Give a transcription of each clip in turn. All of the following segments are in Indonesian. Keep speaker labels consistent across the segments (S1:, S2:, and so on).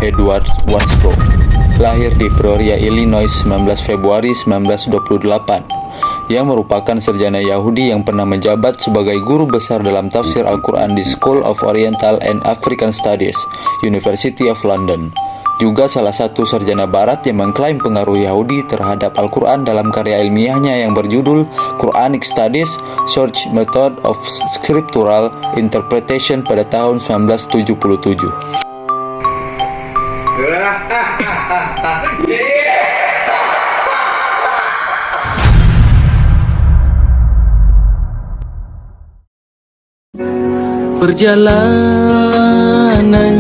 S1: Edward Wansbrough, lahir di Peoria, Illinois 19 Februari 1928, yang merupakan sarjana Yahudi yang pernah menjabat sebagai guru besar dalam tafsir Al-Quran di School of Oriental and African Studies, University of London. Juga salah satu sarjana barat yang mengklaim pengaruh Yahudi terhadap Al-Quran dalam karya ilmiahnya yang berjudul Quranic Studies, Search Method of Scriptural Interpretation pada tahun 1977.
S2: Perjalanan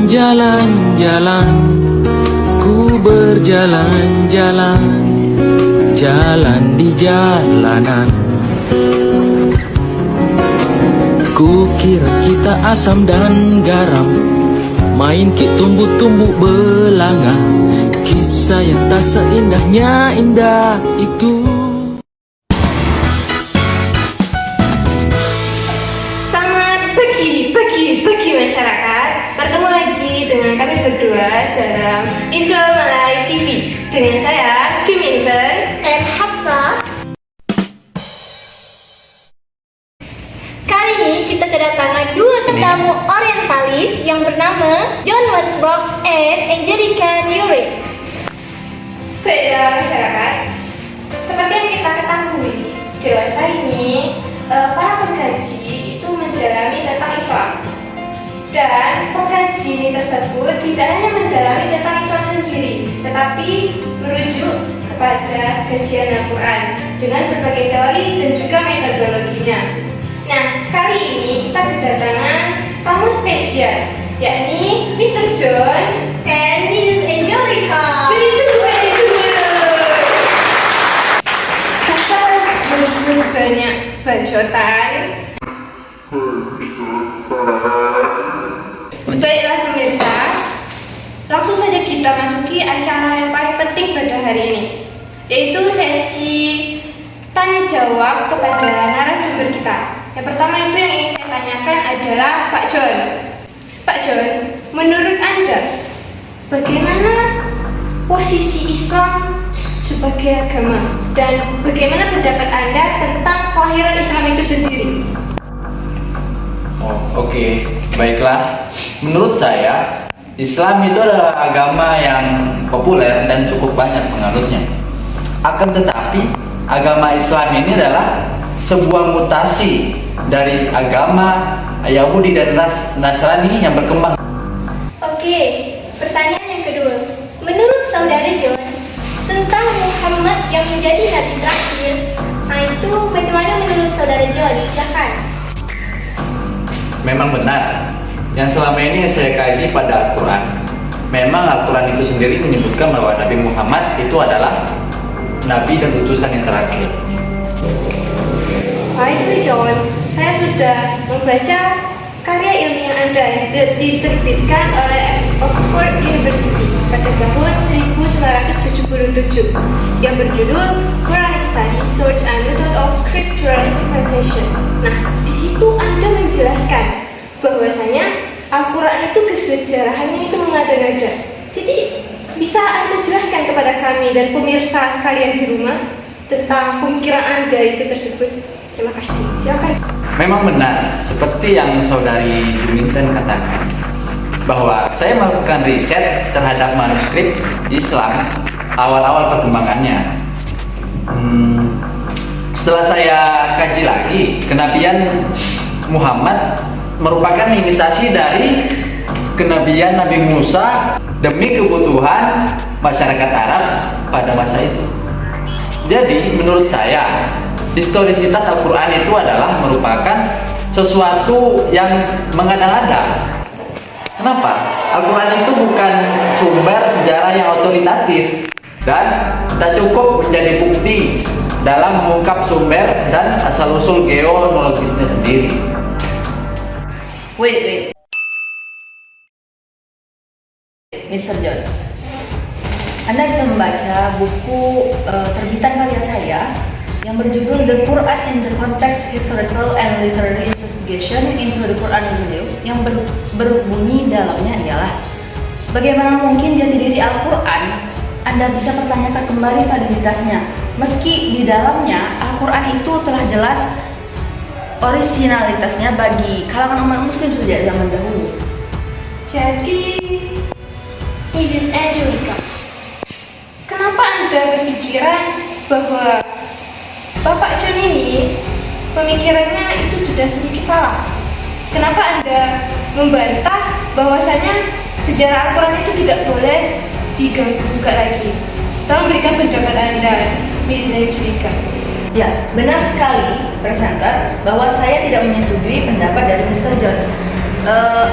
S2: jalan-jalan, ku berjalan-jalan, jalan di jalanan. Ku kira kita asam dan garam, main ki tumbuh-tumbuh belanga. Kisah yang tak seindahnya indah itu.
S3: Bagi masyarakat, bertemu lagi dengan kami berdua dalam Indo Malay TV dengan saya Juminten
S4: dan Hafsa. Kali ini kita kedatangan dua tetamu orientalis yang bernama John Wansbrough and Angelica Newry.
S3: Baiklah masyarakat, seperti yang kita ketahui, dewasa ini para pengkaji itu mendalami tentang Islam. Dan pengkaji tersebut tidak hanya mendalami tentang Islam sendiri, tetapi merujuk kepada kajian Al-Quran dengan berbagai teori dan juga metodologinya. Nah, kali ini kita kedatangan tamu spesial, yakni Mr. John
S4: And Mrs. Angelica.
S3: Kita berburu banyak bacotan. Baiklah pemirsa, langsung saja kita masuki acara yang paling penting pada hari ini, yaitu sesi tanya jawab kepada narasumber kita. Yang pertama itu yang ingin saya tanyakan adalah Pak John. Pak John, menurut Anda, bagaimana posisi Islam sebagai agama dan bagaimana pendapat Anda tentang kelahiran Islam itu sendiri?
S1: Oke, baiklah. Menurut saya, Islam itu adalah agama yang populer dan cukup banyak penganutnya. Akan tetapi, agama Islam ini adalah sebuah mutasi dari agama Yahudi dan Nasrani yang berkembang.
S4: Oke, pertanyaan yang kedua. Menurut saudara John, tentang Muhammad yang menjadi nabi terakhir, itu bagaimana menurut saudara John? Silakan.
S1: Memang benar, yang selama ini saya kaji pada Al-Quran. Memang Al-Quran itu sendiri menyebutkan bahwa Nabi Muhammad itu adalah Nabi dan utusan yang terakhir.
S3: Baik John, saya sudah membaca karya ilmiah Anda yang diterbitkan oleh Oxford University pada tahun 1977 yang berjudul Quranic Studies, Search and Method of Scriptural Interpretation. Nah, di situ Anda menjelaskan bahwasanya Al-Quran itu kesejarahannya itu mengada-ngada. Jadi bisa Anda jelaskan kepada kami dan pemirsa sekalian di rumah tentang pemikiran Anda itu tersebut? Terima kasih. Silakan.
S1: Memang benar, seperti yang saudari Juminten katakan, bahwa saya melakukan riset terhadap manuskrip Islam awal-awal perkembangannya. Setelah saya kaji lagi, kenabian Muhammad merupakan imitasi dari kenabian Nabi Musa demi kebutuhan masyarakat Arab pada masa itu. Jadi menurut saya, historisitas Al-Quran itu adalah merupakan sesuatu yang mengada-ngada. Kenapa? Al-Quran itu bukan sumber sejarah yang otoritatif dan tak cukup menjadi bukti dalam mengungkap sumber dan asal-usul geonologisnya sendiri.
S5: Wait. Mr. John, Anda bisa membaca buku terbitan karya saya yang berjudul The Quran in the Context Historical and Literary Investigation into the Quran and Belief, yang berbunyi dalamnya ialah bagaimana mungkin jati diri Al-Quran Anda bisa pertanyakan kembali validitasnya, meski di dalamnya Al-Quran itu telah jelas originalitasnya bagi kalangan umat muslim sejak zaman dahulu.
S3: Jadi, Mrs. Angelica, kenapa Anda berpikiran bahwa Bapak John ini pemikirannya itu sudah sedikit salah? Kenapa Anda membantah bahwasanya sejarah Al-Quran itu tidak boleh diganggu-gugat lagi? Tolong berikan pendapat Anda, Mrs. Angelica.
S5: Ya, benar sekali, presenter, bahwa saya tidak menyetujui pendapat dari Mr. John.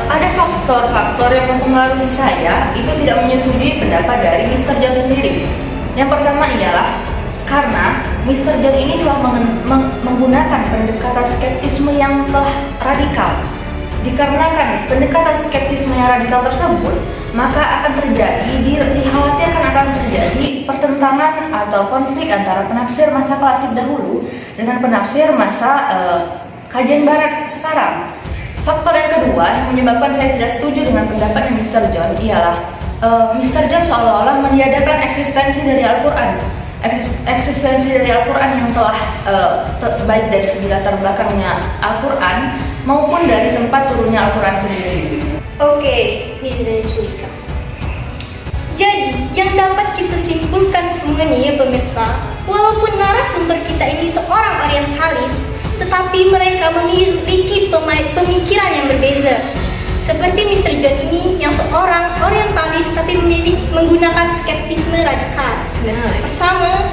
S5: Ada faktor-faktor yang mempengaruhi saya itu tidak menyetujui pendapat dari Mr. John sendiri. Yang pertama ialah karena Mr. John ini telah menggunakan pendekatan skeptisme yang telah radikal. Dikarenakan pendekatan skeptisme yang radikal tersebut, maka akan dikhawatirkan akan terjadi pertentangan atau konflik antara penafsir masa klasik dahulu dengan penafsir masa kajian barat sekarang. Faktor yang kedua yang menyebabkan saya tidak setuju dengan pendapat Mr. John ialah Mr. John seolah-olah meniadakan eksistensi dari Al-Quran. Eksistensi dari Al-Quran yang telah baik dari segi latar belakangnya Al-Quran maupun dari tempat turunnya Al-Quran sendiri.
S3: Oke, Mrs. Angelica.
S4: Jadi, yang dapat kita simpulkan semua nih ya pemirsa, walaupun narasumber kita ini seorang orientalis, tetapi mereka memiliki pemikiran yang berbeza. Seperti Mr. John ini yang seorang orientalis tapi menggunakan skeptisme radikal. Pertama,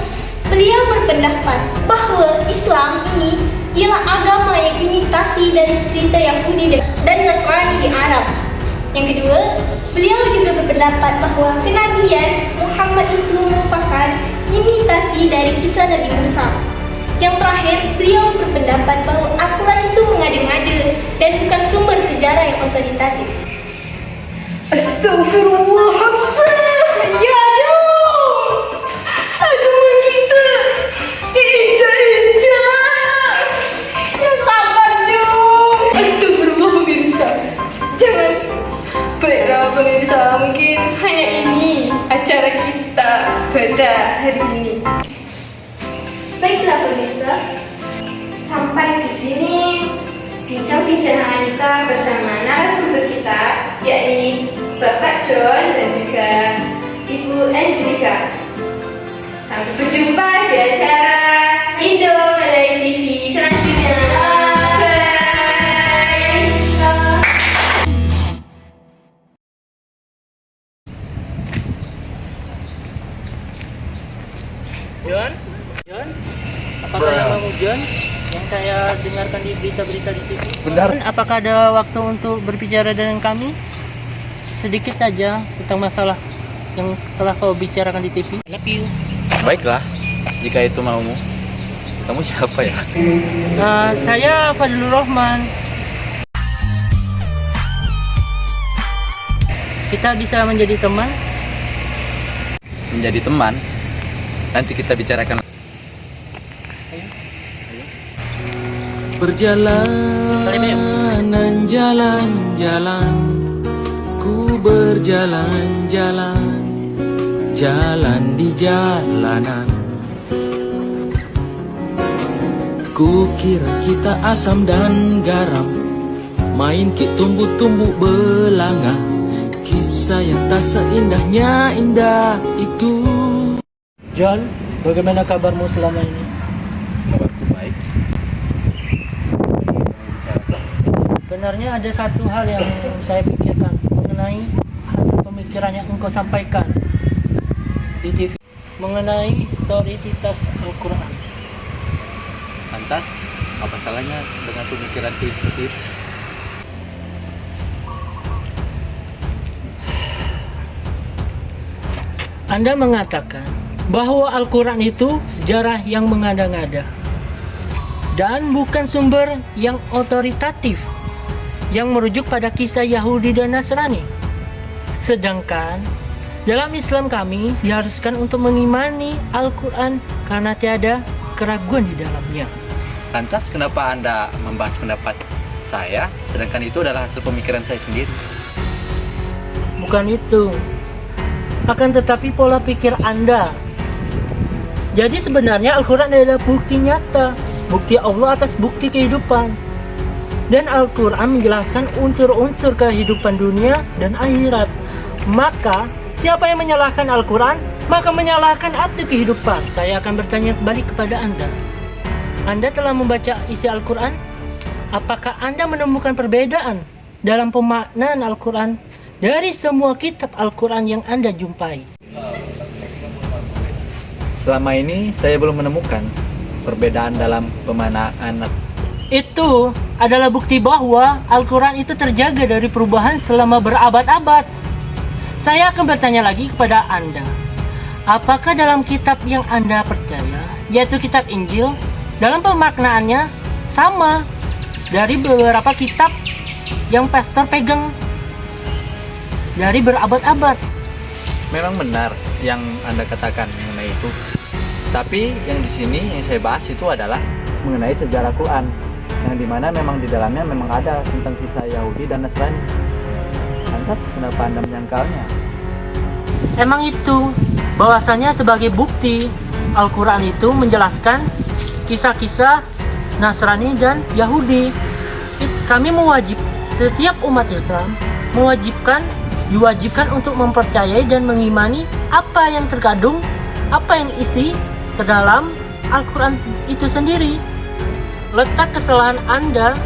S4: beliau berpendapat bahwa Islam ini ialah agama yang imitasi dari cerita Yahudi dan Nasrani di Arab. Yang kedua, beliau juga berpendapat bahwa kenabian Muhammad itu merupakan imitasi dari kisah Nabi Musa. Yang terakhir, beliau berpendapat bahwa Al-Quran itu mengada-ngada dan bukan sumber sejarah yang otoritatif.
S3: Astagfirullah, Hafsah. Ya dong, agama kita diinjak-injak. Ya sabar dong. Astagfirullah pemirsa, jangan. Baiklah pemirsa, mungkin hanya ini acara kita pada hari ini.
S4: Baiklah pemirsa,
S3: Sampai di sini bincang-bincang kita bersama narasumber kita, yakni Bapak John dan juga Ibu Angelica. Sampai berjumpa di acara Indo Malay TV selanjutnya. Bye.
S6: John, apakah namamu John yang saya dengarkan di berita-berita di TV?
S1: Benar.
S6: Apakah ada waktu untuk berbicara dengan kami? Sedikit saja tentang masalah yang telah kau bicarakan di TV. I love you.
S1: Baiklah, jika itu maumu. Kamu siapa ya?
S6: Saya Fadlur Rahman. Kita bisa menjadi teman?
S1: Menjadi teman? Nanti kita bicarakan.
S2: Perjalanan jalan-jalan, ku berjalan-jalan, jalan di jalanan. Ku kira kita asam dan garam, main ki tumbuh-tumbuh belanga, kisah yang tak seindahnya indah itu.
S6: John, bagaimana kabarmu selama ini?
S1: Kabarku baik.
S6: Sebenarnya ada satu hal yang saya pikirkan mengenai hasil pemikiran yang engkau sampaikan di TV mengenai historisitas Al-Quran.
S1: Lantas, apa salahnya dengan pemikiranku seperti itu?
S6: Anda mengatakan bahwa Al-Quran itu sejarah yang mengada-ngada dan bukan sumber yang otoritatif yang merujuk pada kisah Yahudi dan Nasrani. Sedangkan dalam Islam kami diharuskan untuk mengimani Al-Quran karena tiada keraguan di dalamnya.
S1: Lantas, kenapa Anda membahas pendapat saya, sedangkan itu adalah hasil pemikiran saya sendiri?
S6: bukan itu. Akan tetapi pola pikir Anda. Jadi sebenarnya Al-Quran adalah bukti nyata, bukti Allah atas bukti kehidupan. Dan Al-Quran menjelaskan unsur-unsur kehidupan dunia dan akhirat. Maka siapa yang menyalahkan Al-Quran, maka menyalahkan arti kehidupan. Saya akan bertanya kembali kepada Anda. Anda telah membaca isi Al-Quran? Apakah Anda menemukan perbedaan dalam pemaknaan Al-Quran dari semua kitab Al-Quran yang Anda jumpai?
S1: Selama ini saya belum menemukan perbedaan dalam pemaknaan.
S6: Itu adalah bukti bahwa Al-Quran itu terjaga dari perubahan selama berabad-abad. Saya akan bertanya lagi kepada Anda. Apakah dalam kitab yang Anda percaya, yaitu kitab Injil, dalam pemaknaannya sama dari beberapa kitab yang pastor pegang dari berabad-abad?
S1: Memang benar yang Anda katakan mengenai itu. Tapi yang di sini yang saya bahas itu adalah mengenai sejarah Quran, yang dimana memang di dalamnya memang ada tentang kisah Yahudi dan Nasrani. Lantas kenapa Anda menyangkalnya?
S6: Emang itu, bahwasanya sebagai bukti Al-Quran itu menjelaskan kisah-kisah Nasrani dan Yahudi. Kami setiap umat Islam diwajibkan untuk mempercayai dan mengimani apa yang terkandung, apa yang isi terdalam Al-Quran itu sendiri. Letak kesalahan Anda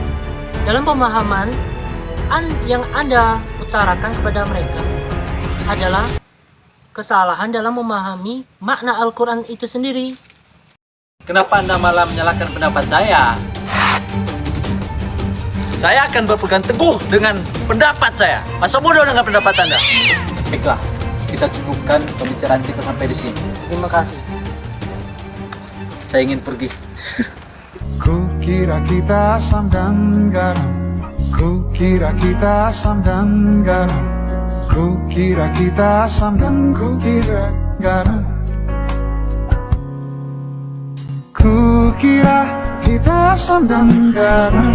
S6: dalam pemahaman yang Anda utarakan kepada mereka adalah kesalahan dalam memahami makna Al-Quran itu sendiri.
S1: Kenapa Anda malah menyalahkan pendapat saya? Saya akan berpegang teguh dengan pendapat saya. Masa bodoh dengan pendapat Anda? Baiklah, kita cukupkan pembicaraan kita sampai di sini.
S6: Terima kasih.
S1: Saya ingin pergi.
S7: Kukira kita asam dan garam, kukira kita asam dan garam, kukira kita asam dan kukira garam, kukira kita asam dan garam,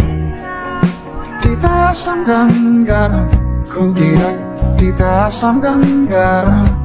S7: kita asam dan garam, kukira kita asam dan garam.